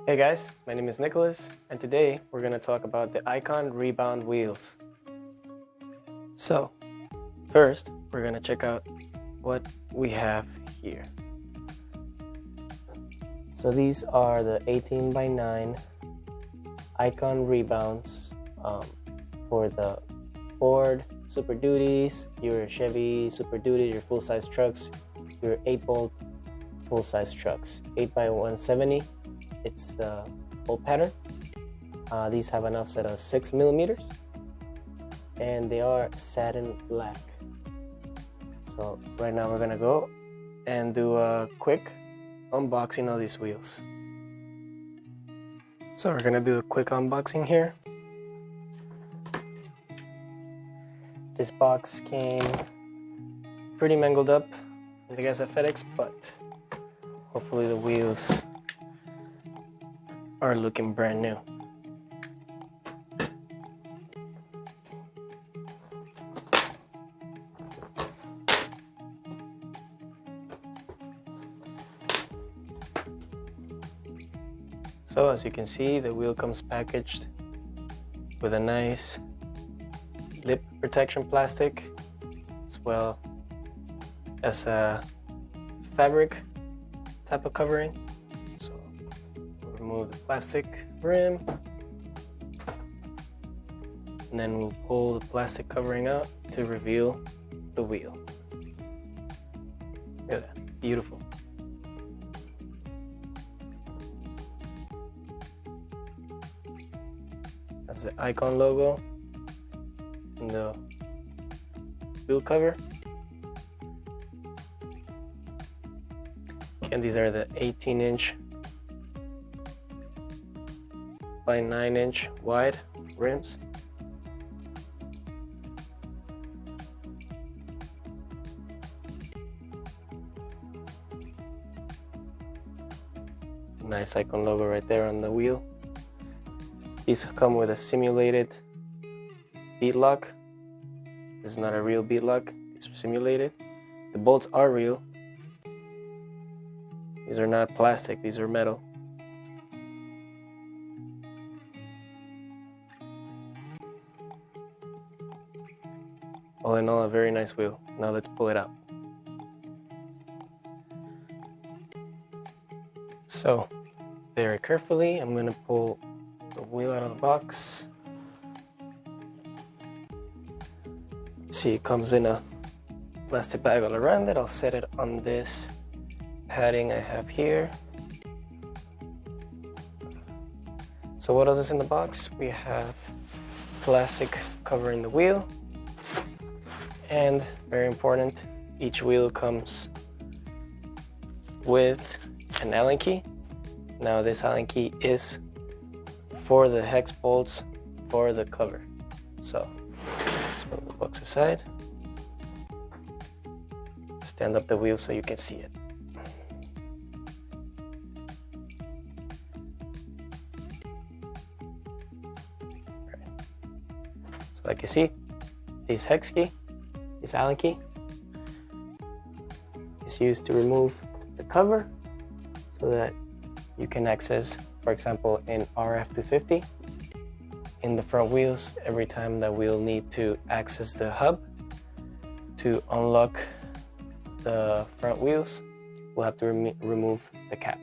Hey guys, my name is Nicholas, and today we're going to talk about the ICON Rebound Wheels. So, first we're going to check out what we have here. So these are the 18x9 ICON Rebounds for the Ford Super Duties, your Chevy Super Duties, your full-size trucks, your 8-bolt full-size trucks. 8x170. It's the bolt pattern. These have an offset of 6 millimeters, and they are satin black. So right now we're gonna go and do a quick unboxing of these wheels. So we're gonna do a quick unboxing here. This box came pretty mangled up, I guess at FedEx, but hopefully the wheels are looking brand new. So as you can see, the wheel comes packaged with a nice lip protection plastic, as well as a fabric type of covering. So we'll remove the plastic rim, and then we'll pull the plastic covering out to reveal the wheel. Look at that, beautiful. That's the ICON logo in the wheel cover. And these are the 18-inch by 9-inch wide rims. Nice ICON logo right there on the wheel. These come with a simulated bead lock. This is not a real bead lock, it's simulated. The bolts are real. These are not plastic, these are metal. All in all, a very nice wheel. Now let's pull it out. So, very carefully, I'm going to pull the wheel out of the box. See, it comes in a plastic bag all around it. I'll set it on this padding I have here. So what else is in the box? We have plastic covering the wheel, and very important, each wheel comes with an Allen key. Now this Allen key is for the hex bolts for the cover. So let's move the box aside. Stand up the wheel so you can see it. So like you see, this hex key, this Allen key, is used to remove the cover so that you can access, for example, in F250, in the front wheels, every time that we'll need to access the hub to unlock the front wheels, we'll have to remove the cap.